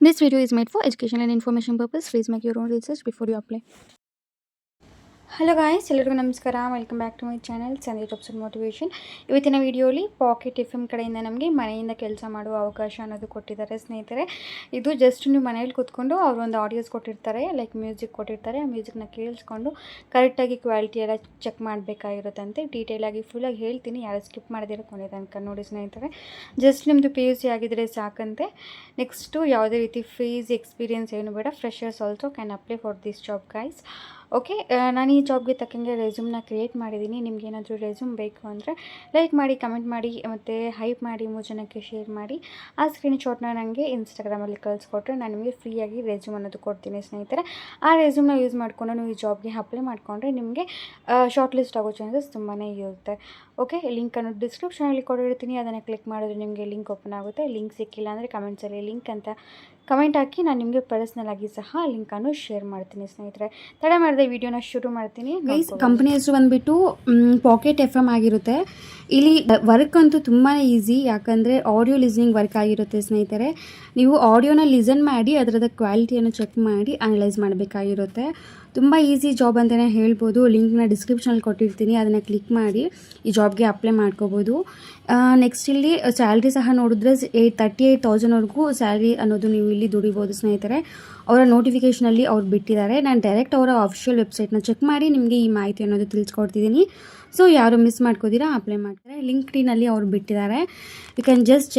This video is made for educational and information purpose. Please make your own research before you apply. Hello guys, ಎಲ್ಲರಿಗೂ ನಮಸ್ಕಾರ. Welcome back to my channel Sandhya jobs and motivation. ಇವತ್ತಿನ ವಿಡಿಯೋಲಿ packet F M ಕಡೆಯಿಂದ ನಮಗೆ ಮನೆಯಿಂದ ಕೆಲಸ ಮಾಡುವ ಅವಕಾಶ ಅನ್ನೋದು ಕೊಟ್ಟಿದ್ದಾರೆ ಸ್ನೇಹಿತರೆ. ಇದು ಜಸ್ಟ್ ನೀವು ಮನೇಲಿ ಕೂತ್ಕೊಂಡು ಅವರು ಒಂದು ಆಡಿಯೋಸ್ ಕೊಟ್ಟಿರ್ತಾರೆ, ಲೈಕ್ ಮ್ಯೂಸಿಕ್ ಕೊಟ್ಟಿರ್ತಾರೆ. ಆ ಮ್ಯೂಸಿಕ್ನ ಕೇಳಿಸ್ಕೊಂಡು ಕರೆಕ್ಟಾಗಿ ಕ್ವಾಲಿಟಿ ಎಲ್ಲ ಚೆಕ್ ಮಾಡಬೇಕಾಗಿರುತ್ತಂತೆ. ಡೀಟೇಲಾಗಿ ಫುಲ್ಲಾಗಿ ಹೇಳ್ತೀನಿ, ಯಾರು ಸ್ಕಿಪ್ ಮಾಡಿದಿರೋ ಕೊನೆ ತನಕ ನೋಡಿ ಸ್ನೇಹಿತರೆ. ಜಸ್ಟ್ ನಿಮ್ಮದು PUC ಆಗಿದ್ದರೆ ಸಾಕಂತೆ. ನೆಕ್ಸ್ಟು ಯಾವುದೇ ರೀತಿ ಫೀಸ್ ಎಕ್ಸ್ಪೀರಿಯನ್ಸ್ ಏನು ಬೇಡ. Freshers also can apply for this job guys. Okay, ನಾನು ಈ ಜಾಬ್ಗೆ ತಕ್ಕಂಗೆ ರೆಸ್ಯೂಮ್ನ ಕ್ರಿಯೇಟ್ ಮಾಡಿದ್ದೀನಿ. ನಿಮಗೇನಾದರೂ ರೆಸ್ಯೂಮ್ ಬೇಕು ಅಂದರೆ ಲೈಕ್ ಮಾಡಿ, ಕಮೆಂಟ್ ಮಾಡಿ, ಮತ್ತು ಹೈಪ್ ಮಾಡಿ, 3 ಜನಕ್ಕೆ ಶೇರ್ ಮಾಡಿ. ಆ ಸ್ಕ್ರೀನ್ಶಾಟ್ನ ನನಗೆ ಇನ್ಸ್ಟಾಗ್ರಾಮಲ್ಲಿ ಕಳಿಸ್ಕೊಟ್ರೆ ನಾನು ನಿಮಗೆ ಫ್ರೀಯಾಗಿ ರೆಸ್ಯೂಮ್ ಅನ್ನೋದು ಕೊಡ್ತೀನಿ ಸ್ನೇಹಿತರೆ. ಆ ರೆಸ್ಯೂಮ್ನ ಯೂಸ್ ಮಾಡಿಕೊಂಡು ನೀವು ಈ ಜಾಬ್ಗೆ ಅಪ್ಲೈ ಮಾಡಿಕೊಂಡ್ರೆ ನಿಮಗೆ ಶಾರ್ಟ್ ಲಿಸ್ಟ್ ಆಗೋ ಚಾನ್ಸಸ್ ತುಂಬಾ ಇರುತ್ತೆ. ಓಕೆ, ಲಿಂಕನ್ನು ಡಿಸ್ಕ್ರಿಪ್ಷನಲ್ಲಿ ಕೊಟ್ಟಿರ್ತೀನಿ. ಅದನ್ನು ಕ್ಲಿಕ್ ಮಾಡಿದ್ರೆ ನಿಮಗೆ ಲಿಂಕ್ ಓಪನ್ ಆಗುತ್ತೆ. ಲಿಂಕ್ ಸಿಕ್ಕಿಲ್ಲ ಅಂದರೆ ಕಮೆಂಟ್ಸಲ್ಲಿ ಲಿಂಕ್ ಅಂತ ಕಮೆಂಟ್ ಹಾಕಿ, ನಾನು ನಿಮಗೆ ಪರ್ಸ್ನಲ್ ಆಗಿ ಸಹ ಲಿಂಕನ್ನು ಶೇರ್ ಮಾಡ್ತೀನಿ ಸ್ನೇಹಿತರೆ. ತಡ ಮಾಡಿದೆ ವಿಡಿಯೋನ ಶುರು ಮಾಡ್ತೀನಿ. ಕಂಪನಿ ಹೆಸರು ಬಂದುಬಿಟ್ಟು ಪಾಕೆಟ್ FM ಆಗಿರುತ್ತೆ. ಇಲ್ಲಿ ವರ್ಕ್ ಅಂತೂ ತುಂಬಾ ಈಸಿ, ಯಾಕಂದರೆ ಆಡಿಯೋ ಲಿಸ್ನಿಂಗ್ ವರ್ಕ್ ಆಗಿರುತ್ತೆ ಸ್ನೇಹಿತರೆ. ನೀವು ಆಡಿಯೋನ ಲಿಸನ್ ಮಾಡಿ ಅದರದ ಕ್ವಾಲಿಟಿಯನ್ನು ಚೆಕ್ ಮಾಡಿ ಅನಲೈಸ್ ಮಾಡಬೇಕಾಗಿರುತ್ತೆ. ತುಂಬ ಈಸಿ ಜಾಬ್ ಅಂತಲೇ ಹೇಳ್ಬೋದು. ಲಿಂಕ್ನ ಡಿಸ್ಕ್ರಿಪ್ಷನಲ್ಲಿ ಕೊಟ್ಟಿರ್ತೀನಿ, ಅದನ್ನು ಕ್ಲಿಕ್ ಮಾಡಿ ಈ ಜಾಬ್ಗೆ ಅಪ್ಲೈ ಮಾಡ್ಕೋಬೋದು. ನೆಕ್ಸ್ಟ್ ಇಲ್ಲಿ ಸ್ಯಾಲ್ರಿ ಸಹ ನೋಡಿದ್ರೆ 38,000ವರೆಗೂ ಸ್ಯಾಲ್ರಿ ಅನ್ನೋದು ನೀವು ಇಲ್ಲಿ ದುಡಿಬೋದು ಸ್ನೇಹಿತರೆ. ಅವರ ನೋಟಿಫಿಕೇಷನಲ್ಲಿ ಅವ್ರು ಬಿಟ್ಟಿದ್ದಾರೆ. ನಾನು ಡೈರೆಕ್ಟ್ ಅವರ ಅಫಿಷಿಯಲ್ ವೆಬ್ಸೈಟ್ನ ಚೆಕ್ ಮಾಡಿ ನಿಮಗೆ ಈ ಮಾಹಿತಿ ಅನ್ನೋದು ತಿಳಿಸ್ಕೊಡ್ತಿದ್ದೀನಿ. ಸೊ ಯಾರು ಮಿಸ್ ಮಾಡ್ಕೋದಿರಾ ಅಪ್ಲೈ ಮಾಡ್ತಾರೆ. ಲಿಂಕ್ಡ್ಇನಲ್ಲಿ ಅವ್ರು ಬಿಟ್ಟಿದ್ದಾರೆ. You can just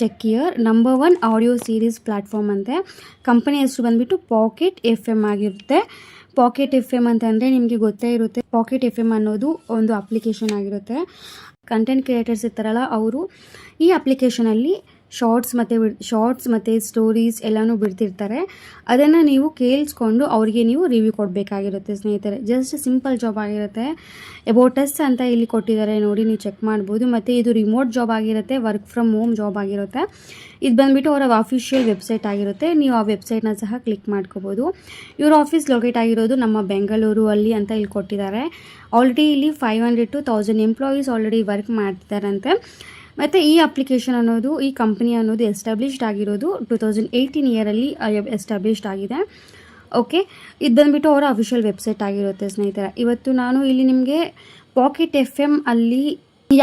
check here. Number 1 audio series platform ಅಂತೆ. ಕಂಪನಿ ಹೆಸರು ಬಂದುಬಿಟ್ಟು ಪಾಕೆಟ್ FM ಆಗಿರುತ್ತೆ. ಪಾಕೆಟ್ FM ಅಂತಂದರೆ ನಿಮಗೆ ಗೊತ್ತೇ ಇರುತ್ತೆ. ಪಾಕೆಟ್ FM ಅನ್ನೋದು ಒಂದು ಅಪ್ಲಿಕೇಶನ್ ಆಗಿರುತ್ತೆ. ಕಂಟೆಂಟ್ ಕ್ರಿಯೇಟರ್ಸ್ ಇರ್ತಾರಲ್ಲ, ಅವರು ಈ ಅಪ್ಲಿಕೇಶನಲ್ಲಿ ಶಾರ್ಟ್ಸ್ ಮತ್ತು ಸ್ಟೋರೀಸ್ ಎಲ್ಲನೂ ಬಿಡ್ತಿರ್ತಾರೆ. ಅದನ್ನು ನೀವು ಕೇಳಿಸ್ಕೊಂಡು ಅವರಿಗೆ ನೀವು ರಿವ್ಯೂ ಕೊಡಬೇಕಾಗಿರುತ್ತೆ ಸ್ನೇಹಿತರೆ. ಜಸ್ಟ್ ಸಿಂಪಲ್ ಜಾಬ್ ಆಗಿರುತ್ತೆ. ಅಬೌಟ್ ಅಸ್ ಅಂತ ಇಲ್ಲಿ ಕೊಟ್ಟಿದ್ದಾರೆ ನೋಡಿ, ನೀವು ಚೆಕ್ ಮಾಡ್ಬೋದು. ಮತ್ತು ಇದು ರಿಮೋಟ್ ಜಾಬ್ ಆಗಿರುತ್ತೆ, ವರ್ಕ್ ಫ್ರಮ್ ಹೋಮ್ ಜಾಬ್ ಆಗಿರುತ್ತೆ. ಇದು ಬಂದುಬಿಟ್ಟು ಅವರ ಅಫಿಷಿಯಲ್ ವೆಬ್ಸೈಟ್ ಆಗಿರುತ್ತೆ. ನೀವು ಆ ವೆಬ್ಸೈಟ್ನ ಸಹ ಕ್ಲಿಕ್ ಮಾಡ್ಕೋಬೋದು. ಇವ್ರ ಆಫೀಸ್ ಲೊಕೇಟ್ ಆಗಿರೋದು ನಮ್ಮ ಬೆಂಗಳೂರು ಅಲ್ಲಿ ಅಂತ ಇಲ್ಲಿ ಕೊಟ್ಟಿದ್ದಾರೆ. ಆಲ್ರೆಡಿ ಇಲ್ಲಿ 500 to 1000 ಎಂಪ್ಲಾಯೀಸ್ ಆಲ್ರೆಡಿ ವರ್ಕ್ ಮಾಡ್ತಿದ್ದಾರಂತೆ. ಮತ್ತು ಈ ಅಪ್ಲಿಕೇಶನ್ ಅನ್ನೋದು, ಈ ಕಂಪನಿ ಅನ್ನೋದು ಎಸ್ಟಾಬ್ಲಿಷ್ಡ್ ಆಗಿರೋದು 2018 ಇಯರಲ್ಲಿ ಎಸ್ಟಾಬ್ಲಿಷ್ಡ್ ಆಗಿದೆ. ಓಕೆ, ಇದು ಬಂದುಬಿಟ್ಟು ಅವರ ಅಫಿಷಿಯಲ್ ವೆಬ್ಸೈಟ್ ಆಗಿರುತ್ತೆ ಸ್ನೇಹಿತರೆ. ಇವತ್ತು ನಾನು ಇಲ್ಲಿ ನಿಮಗೆ ಪಾಕೆಟ್ FM ಅಲ್ಲಿ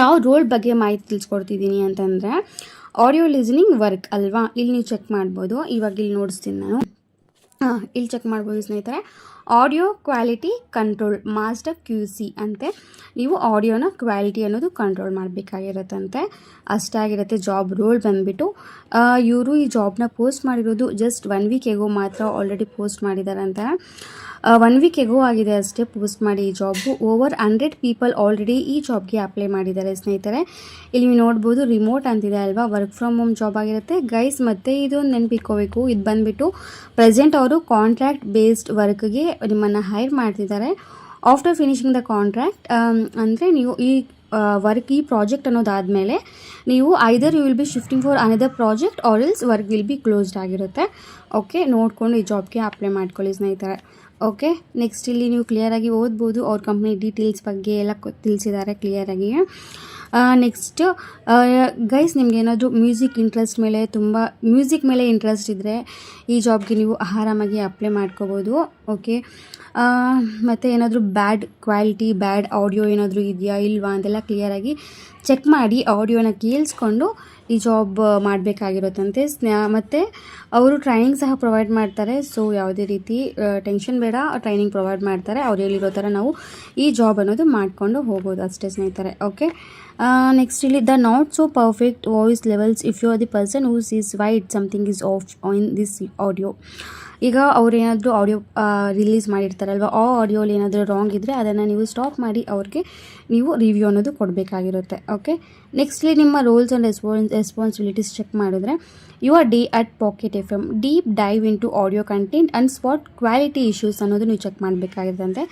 ಯಾವ ರೋಲ್ ಬಗ್ಗೆ ಮಾಹಿತಿ ತಿಳಿಸ್ಕೊಡ್ತಿದ್ದೀನಿ ಅಂತಂದರೆ, ಆಡಿಯೋ ಲಿಸನಿಂಗ್ ವರ್ಕ್ ಅಲ್ವಾ. ಇಲ್ಲಿ ನೀವು ಚೆಕ್ ಮಾಡ್ಬೋದು. ಇವಾಗ ಇಲ್ಲಿ ನೋಡಿಸ್ತೀನಿ ನಾನು. ಇಲ್ಲಿ ಚೆಕ್ ಮಾಡ್ಬೋದು ಸ್ನೇಹಿತರೆ. Audio quality control master QC ಅಂತೆ. ನೀವು ಆಡಿಯೋನ ಕ್ವಾಲಿಟಿ ಅನ್ನೋದು ಕಂಟ್ರೋಲ್ ಮಾಡಬೇಕಾಗಿರುತ್ತಂತೆ. ಅಷ್ಟೇ ಆಗಿರುತ್ತೆ. ಜಾಬ್ ರೋಲ್ ಬಂದುಬಿಟ್ಟು ಇವರು ಈ ಜಾಬ್ನ ಪೋಸ್ಟ್ ಮಾಡಿರೋದು ಜಸ್ಟ್ 1 ವೀಕ್ ಎಗೋ ಮಾತ್ರ ಆಲ್ರೆಡಿ ಪೋಸ್ಟ್ ಮಾಡಿದಾರಂತೆ. 1 ವೀಕ್ ಎಗೋ ಆಗಿದೆ ಅಷ್ಟೇ ಪೋಸ್ಟ್ ಮಾಡಿ ಈ ಜಾಬು. ಓವರ್ 100 ಪೀಪಲ್ ಆಲ್ರೆಡಿ ಈ ಜಾಬ್ಗೆ ಅಪ್ಲೈ ಮಾಡಿದ್ದಾರೆ ಸ್ನೇಹಿತರೆ. ಇಲ್ಲಿ ನೀವು ನೋಡ್ಬೋದು, ರಿಮೋಟ್ ಅಂತಿದೆ ಅಲ್ವಾ, ವರ್ಕ್ ಫ್ರಮ್ ಹೋಮ್ ಜಾಬ್ ಆಗಿರುತ್ತೆ ಗೈಸ್. ಮತ್ತು ಇದೊಂದು ನೆನಪಿಟ್ಕೋಬೇಕು, ಇದು ಬಂದುಬಿಟ್ಟು ಪ್ರೆಸೆಂಟ್ ಅವರು ಕಾಂಟ್ರಾಕ್ಟ್ ಬೇಸ್ಡ್ ವರ್ಕ್ಗೆ ನಿಮ್ಮನ್ನು ಹೈರ್ ಮಾಡ್ತಿದ್ದಾರೆ. ಆಫ್ಟರ್ ಫಿನಿಶಿಂಗ್ ದ ಕಾಂಟ್ರಾಕ್ಟ್ ಅಂದರೆ ನೀವು ಈ ಪ್ರಾಜೆಕ್ಟ್ ಅನ್ನೋದಾದಮೇಲೆ ನೀವು either you will be shifting for another project or else work will be closed ಆಗಿರುತ್ತೆ. ಓಕೆ, ನೋಡಿಕೊಂಡು ಈ ಜಾಬ್ಗೆ ಅಪ್ಲೈ ಮಾಡ್ಕೊಳ್ಳಿ ಸ್ನೇಹಿತರೆ. ಓಕೆ, ನೆಕ್ಸ್ಟ್ ಇಲ್ಲಿ ನೀವು ಕ್ಲಿಯರಾಗಿ ಓದ್ಬೋದು. ಅವ್ರ ಕಂಪ್ನಿ ಡೀಟೇಲ್ಸ್ ಬಗ್ಗೆ ಎಲ್ಲ ತಿಳಿಸಿದ್ದಾರೆ ಕ್ಲಿಯರಾಗಿ. ನೆಕ್ಸ್ಟ್ ಗೈಸ್, ನಿಮಗೇನಾದರೂ ಮ್ಯೂಸಿಕ್ ಮೇಲೆ ಇಂಟ್ರೆಸ್ಟ್ ಇದ್ದರೆ ಈ ಜಾಬ್ಗೆ ನೀವು ಆರಾಮಾಗಿ ಅಪ್ಲೈ ಮಾಡ್ಕೋಬೋದು. ಓಕೆ, ಮತ್ತು ಏನಾದರೂ ಬ್ಯಾಡ್ ಕ್ವಾಲಿಟಿ, ಬ್ಯಾಡ್ ಆಡಿಯೋ ಏನಾದರೂ ಇದೆಯಾ ಇಲ್ವಾ ಅಂತೆಲ್ಲ ಕ್ಲಿಯರಾಗಿ ಚೆಕ್ ಮಾಡಿ ಆಡಿಯೋನ ಕೇಳಿಸ್ಕೊಂಡು ಈ ಜಾಬ್ ಮಾಡಬೇಕಾಗಿರುತ್ತಂತೆ. ಮತ್ತು ಅವರು ಟ್ರೈನಿಂಗ್ ಸಹ ಪ್ರೊವೈಡ್ ಮಾಡ್ತಾರೆ. ಸೊ ಯಾವುದೇ ರೀತಿ ಟೆನ್ಷನ್ ಬೇಡ, ಟ್ರೈನಿಂಗ್ ಪ್ರೊವೈಡ್ ಮಾಡ್ತಾರೆ. ಅವ್ರು ಹೇಳಿರೋ ಥರ ನಾವು ಈ ಜಾಬ್ ಅನ್ನೋದು ಮಾಡಿಕೊಂಡು ಹೋಗೋದು ಅಷ್ಟೇ ಸ್ನೇಹಿತರೆ. ಓಕೆ, ನೆಕ್ಸ್ಟ್ ಇಲ್ಲಿ the not so perfect voice levels if you are the person who sees why it something is off in this audio. ಈಗ ಅವ್ರು ಏನಾದರೂ ಆಡಿಯೋ ರಿಲೀಸ್ ಮಾಡಿರ್ತಾರಲ್ವ, ಆ ಆಡಿಯೋಲಿ ಏನಾದರೂ ರಾಂಗ್ ಇದ್ದರೆ ಅದನ್ನು ನೀವು ಸ್ಟಾಪ್ ಮಾಡಿ ಅವ್ರಿಗೆ ನೀವು ರಿವ್ಯೂ ಅನ್ನೋದು ಕೊಡಬೇಕಾಗಿರುತ್ತೆ. ಓಕೆ, ನೆಕ್ಸ್ಟ್ಲಿ ನಿಮ್ಮ ರೋಲ್ಸ್ ಆ್ಯಂಡ್ ರೆಸ್ಪಾನ್ಸಿಬಿಲಿಟೀಸ್ ಚೆಕ್ ಮಾಡಿದ್ರೆ your day at Pocket FM, deep dive into audio content and spot quality issues ಅನ್ನೋದು ನೀವು ಚೆಕ್ ಮಾಡಬೇಕಾಗಿರುತ್ತೆ.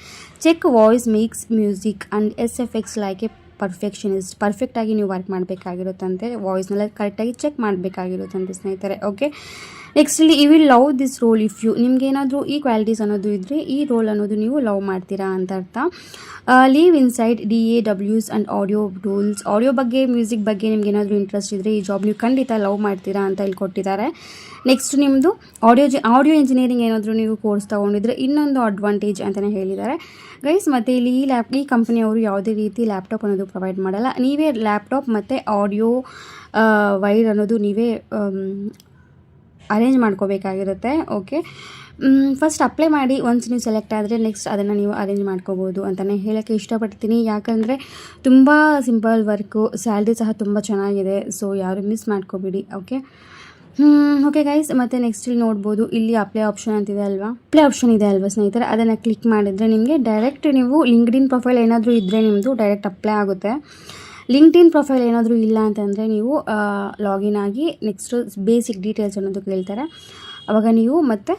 Check voice mix music and SFX like a ಪರ್ಫೆಕ್ಟಾಗಿ ನೀವು work ಮಾಡಬೇಕಾಗಿರುತ್ತಂತೆ, ವಾಯ್ಸ್ನೆಲ್ಲ ಕರೆಕ್ಟಾಗಿ ಚೆಕ್ ಮಾಡಬೇಕಾಗಿರುತ್ತಂತೆ ಸ್ನೇಹಿತರೆ. ಓಕೆ, ನೆಕ್ಸ್ಟ್ ಇಲ್ಲಿ you will love this role if you, ನಿಮ್ಗೇನಾದರೂ ಈ ಕ್ವಾಲಿಟೀಸ್ ಅನ್ನೋದು ಇದ್ದರೆ ಈ ರೋಲ್ ಅನ್ನೋದು ನೀವು ಲವ್ ಮಾಡ್ತೀರಾ ಅಂತ ಅರ್ಥ. Leave inside DAWs and audio tools, audio ಬಗ್ಗೆ ಮ್ಯೂಸಿಕ್ ಬಗ್ಗೆ ನಿಮ್ಗೆ ಏನಾದರೂ ಇಂಟ್ರೆಸ್ಟ್ ಇದ್ದರೆ ಈ ಜಾಬ್ ನೀವು ಖಂಡಿತ ಲವ್ ಮಾಡ್ತೀರಾ ಅಂತ ಇಲ್ಲಿ ಕೊಟ್ಟಿದ್ದಾರೆ. ನೆಕ್ಸ್ಟ್ ನಿಮ್ಮದು ಆಡಿಯೋ ಇಂಜಿನಿಯರಿಂಗ್ ಏನಾದರೂ ನೀವು ಕೋರ್ಸ್ ತೊಗೊಂಡಿದ್ರೆ ಇನ್ನೊಂದು ಅಡ್ವಾಂಟೇಜ್ ಅಂತಲೇ ಹೇಳಿದ್ದಾರೆ ಗೈಸ್. ಮತ್ತು ಇಲ್ಲಿ ಈ ಕಂಪನಿಯವರು ಯಾವುದೇ ರೀತಿ ಲ್ಯಾಪ್ಟಾಪ್ ಅನ್ನೋದು ಪ್ರೊವೈಡ್ ಮಾಡಲ್ಲ, ನೀವೇ ಲ್ಯಾಪ್ಟಾಪ್ ಮತ್ತು ಆಡಿಯೋ ವೈರ್ ಅನ್ನೋದು ನೀವೇ ಅರೇಂಜ್ ಮಾಡ್ಕೋಬೇಕಾಗಿರುತ್ತೆ. ಓಕೆ, ಫಸ್ಟ್ ಅಪ್ಲೈ ಮಾಡಿ ಒನ್ಸ್ ನೀವು ಸೆಲೆಕ್ಟ್ ಆದರೆ ನೆಕ್ಸ್ಟ್ ಅದನ್ನು ನೀವು ಅರೇಂಜ್ ಮಾಡ್ಕೋಬೋದು ಅಂತಲೇ ಹೇಳೋಕ್ಕೆ ಇಷ್ಟಪಡ್ತೀನಿ. ಯಾಕಂದರೆ ತುಂಬ ಸಿಂಪಲ್ ವರ್ಕು, ಸ್ಯಾಲ್ರಿ ಸಹ ತುಂಬ ಚೆನ್ನಾಗಿದೆ. ಸೊ ಯಾರು ಮಿಸ್ ಮಾಡ್ಕೋಬೇಡಿ. ಓಕೆ ಗೈಸ್, ಮತ್ತು ನೆಕ್ಸ್ಟ್ ಇಲ್ಲಿ ನೋಡ್ಬೋದು, ಇಲ್ಲಿ ಅಪ್ಲೈ ಆಪ್ಷನ್ ಅಂತಿದೆ ಅಲ್ವಾ, ಅಪ್ಲೈ ಆಪ್ಷನ್ ಇದೆ ಅಲ್ವಾ ಸ್ನೇಹಿತರೆ, ಅದನ್ನು ಕ್ಲಿಕ್ ಮಾಡಿದರೆ ನಿಮಗೆ ಡೈರೆಕ್ಟ್ ನೀವು ಲಿಂಕ್ಡ್ಇನ್ ಪ್ರೊಫೈಲ್ ಏನಾದರೂ ಇದ್ದರೆ ನಿಮ್ಮದು ಡೈರೆಕ್ಟ್ ಅಪ್ಲೈ ಆಗುತ್ತೆ. ಲಿಂಕ್ಡ್ಇನ್ ಪ್ರೊಫೈಲ್ ಏನಾದರೂ ಇಲ್ಲ ಅಂತಂದರೆ ನೀವು ಲಾಗಿನ್ ಆಗಿ ನೆಕ್ಸ್ಟು ಬೇಸಿಕ್ ಡೀಟೇಲ್ಸ್ ಅನ್ನೋದು ಕೇಳ್ತಾರೆ. ಆವಾಗ ನೀವು ಮತ್ತೆ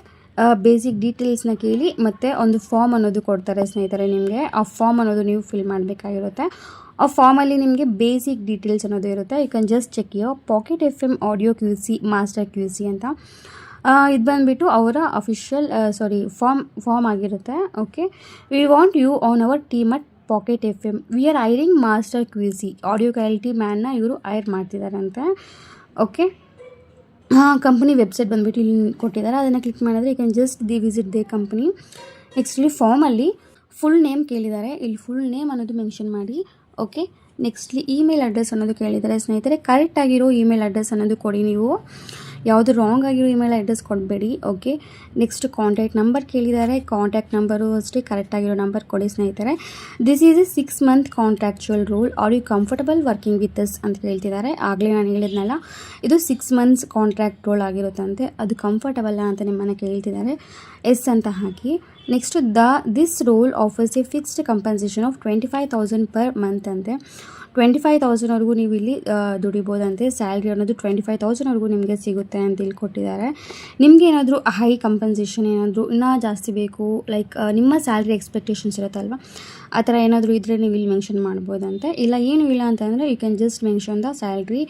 ಬೇಸಿಕ್ ಡೀಟೇಲ್ಸ್ನ ಕೇಳಿ ಮತ್ತು ಒಂದು ಫಾರ್ಮ್ ಅನ್ನೋದು ಕೊಡ್ತಾರೆ ಸ್ನೇಹಿತರೆ ನಿಮಗೆ. ಆ ಫಾರ್ಮ್ ಅನ್ನೋದು ನೀವು ಫಿಲ್ ಮಾಡಬೇಕಾಗಿರುತ್ತೆ. ಆ ಫಾರ್ಮಲ್ಲಿ ನಿಮಗೆ ಬೇಸಿಕ್ ಡೀಟೇಲ್ಸ್ ಅನ್ನೋದು ಇರುತ್ತೆ. You can just check your Pocket FM audio QC master QC ಅಂತ. ಇದು ಬಂದುಬಿಟ್ಟು ಅವರ ಅಫಿಷಿಯಲ್ ಫಾರ್ಮ್ ಆಗಿರುತ್ತೆ. Okay, we want you on our team at Pocket FM, we are hiring master QC audio quality ಮ್ಯಾನ್ನ ಇವರು hire ಮಾಡ್ತಿದ್ದಾರಂತೆ. ಓಕೆ, company website ಬಂದುಬಿಟ್ಟು ಇಲ್ಲಿ ಕೊಟ್ಟಿದ್ದಾರೆ, ಅದನ್ನು ಕ್ಲಿಕ್ ಮಾಡಿದ್ರೆ you can just visit the company. Next ಇಲ್ಲಿ ಫಾರ್ಮಲ್ಲಿ ಫುಲ್ ನೇಮ್ ಕೇಳಿದ್ದಾರೆ, ಇಲ್ಲಿ ಫುಲ್ ನೇಮ್ ಅನ್ನೋದು ಮೆನ್ಷನ್ ಮಾಡಿ. ಓಕೆ, ನೆಕ್ಸ್ಟ್ಲಿ ಇಮೇಲ್ ಅಡ್ರೆಸ್ ಅನ್ನೋದು ಕೇಳಿದ್ದಾರೆ ಸ್ನೇಹಿತರೆ. ಕರೆಕ್ಟಾಗಿರೋ ಇಮೇಲ್ ಅಡ್ರೆಸ್ ಅನ್ನೋದು ಕೊಡಿ, ನೀವು ಯಾವುದು ರಾಂಗ್ ಆಗಿರೋ ಇಮೇಲ್ ಅಡ್ರೆಸ್ ಕೊಡಬೇಡಿ. ಓಕೆ, ನೆಕ್ಸ್ಟ್ ಕಾಂಟ್ಯಾಕ್ಟ್ ನಂಬರ್ ಕೇಳಿದ್ದಾರೆ, ಕಾಂಟ್ಯಾಕ್ಟ್ ನಂಬರು ಅಷ್ಟೇ ಕರೆಕ್ಟಾಗಿರೋ ನಂಬರ್ ಕೊಡಿ ಸ್ನೇಹಿತರೆ. This is a 6 month contractual role, are you comfortable working with us ಅಂತ ಹೇಳ್ತಿದ್ದಾರೆ. ಆಗಲೇ ನಾನು ಹೇಳಿದ್ನಲ್ಲ, ಇದು 6 months ಕಾಂಟ್ರಾಕ್ಟ್ ರೋಲ್ ಆಗಿರುತ್ತಂತೆ, ಅದು ಕಂಫರ್ಟಬಲ್ಲ ಅಂತ ನಿಮ್ಮನ್ನು ಕೇಳ್ತಿದ್ದಾರೆ. ಎಸ್ ಅಂತ ಹಾಕಿ. Next this role offers a fixed compensation of 25,000 per month ಅಂತೆ. 25,000ವರೆಗೂ ನೀವು ಇಲ್ಲಿ ದುಡಿಬೋದಂತೆ. ಸ್ಯಾಲ್ರಿ ಅನ್ನೋದು 25,000ವರೆಗೂ ನಿಮಗೆ ಸಿಗುತ್ತೆ ಅಂತ ಇಲ್ಲಿ ಕೊಟ್ಟಿದ್ದಾರೆ. ನಿಮಗೆ ಏನಾದರೂ ಹೈ ಕಂಪನ್ಸೇಷನ್ ಏನಾದರೂ ಇನ್ನೂ ಜಾಸ್ತಿ ಬೇಕು, ಲೈಕ್ ನಿಮ್ಮ ಸ್ಯಾಲ್ರಿ ಎಕ್ಸ್ಪೆಕ್ಟೇಷನ್ಸ್ ಇರುತ್ತಲ್ವ, ಆ ಥರ ಏನಾದರೂ ಇದ್ದರೆ ನೀವು ಇಲ್ಲಿ ಮೆನ್ಷನ್ ಮಾಡ್ಬೋದಂತೆ. ಇಲ್ಲ ಏನೂ ಇಲ್ಲ ಅಂತಂದರೆ you can just mention the salary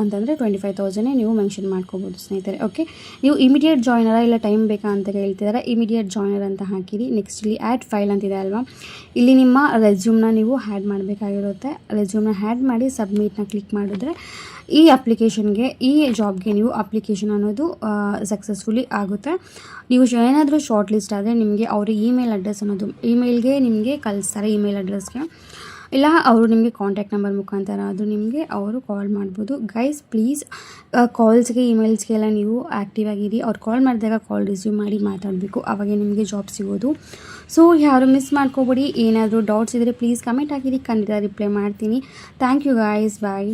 ಅಂತಂದರೆ 25,000 ನೀವು ಮೆನ್ಷನ್ ಮಾಡ್ಕೋಬೋದು ಸ್ನೇಹಿತರೆ. ಓಕೆ, ನೀವು ಇಮಿಡಿಯೇಟ್ ಜಾಯ್ನರ ಇಲ್ಲ ಟೈಮ್ ಬೇಕಾ ಅಂತ ಹೇಳ್ತಿದ್ದಾರೆ, ಇಮಿಡಿಯೇಟ್ ಜಾಯ್ನರ್ ಅಂತ ಹಾಕಿರಿ. ನೆಕ್ಸ್ಟ್ ಇಲ್ಲಿ ಆ್ಯಡ್ ಫೈಲ್ ಅಂತಿದೆ ಅಲ್ವಾ, ಇಲ್ಲಿ ನಿಮ್ಮ ರೆಸ್ಯೂಮ್ನ ನೀವು ಆ್ಯಡ್ ಮಾಡಬೇಕಾಗಿರುತ್ತೆ. ರೆಸ್ಯೂಮ್ನ ಆ್ಯಡ್ ಮಾಡಿ ಸಬ್ಮಿಟ್ನ ಕ್ಲಿಕ್ ಮಾಡಿದ್ರೆ ಈ ಅಪ್ಲಿಕೇಶನ್ಗೆ, ಈ ಜಾಬ್ಗೆ ನೀವು ಅಪ್ಲಿಕೇಶನ್ ಅನ್ನೋದು ಸಕ್ಸಸ್ಫುಲಿ ಆಗುತ್ತೆ. ನೀವು ಏನಾದರೂ ಶಾರ್ಟ್ ಲಿಸ್ಟ್ ಆದರೆ ನಿಮಗೆ ಅವರ ಇಮೇಲ್ ಅಡ್ರೆಸ್ ಅನ್ನೋದು ಇಮೇಲ್ಗೆ ನಿಮಗೆ ಕಳಿಸ್ತಾರೆ, ಇಮೇಲ್ ಅಡ್ರೆಸ್ಗೆ. ಇಲ್ಲ ಅವರು ನಿಮಗೆ ಕಾಂಟ್ಯಾಕ್ಟ್ ನಂಬರ್ ಮುಖಾಂತರ ಅದು ನಿಮಗೆ ಅವರು ಕಾಲ್ ಮಾಡ್ಬೋದು. ಗೈಸ್ ಪ್ಲೀಸ್ ಕಾಲ್ಸ್ಗೆ ಇಮೇಲ್ಸ್ಗೆಲ್ಲ ನೀವು ಆ್ಯಕ್ಟಿವ್ ಆಗಿರಿ. ಅವ್ರು ಕಾಲ್ ಮಾಡಿದಾಗ ಕಾಲ್ ರಿಸೀವ್ ಮಾಡಿ ಮಾತಾಡಬೇಕು, ಆವಾಗ ನಿಮಗೆ ಜಾಬ್ ಸಿಗೋದು. ಸೊ ಯಾರು ಮಿಸ್ ಮಾಡ್ಕೋಬೇಡಿ. ಏನಾದರೂ ಡೌಟ್ಸ್ ಇದ್ದರೆ ಪ್ಲೀಸ್ ಕಮೆಂಟ್ ಹಾಕಿರಿ, ಖಂಡಿತ ರಿಪ್ಲೈ ಮಾಡ್ತೀನಿ. Thank you guys, bye.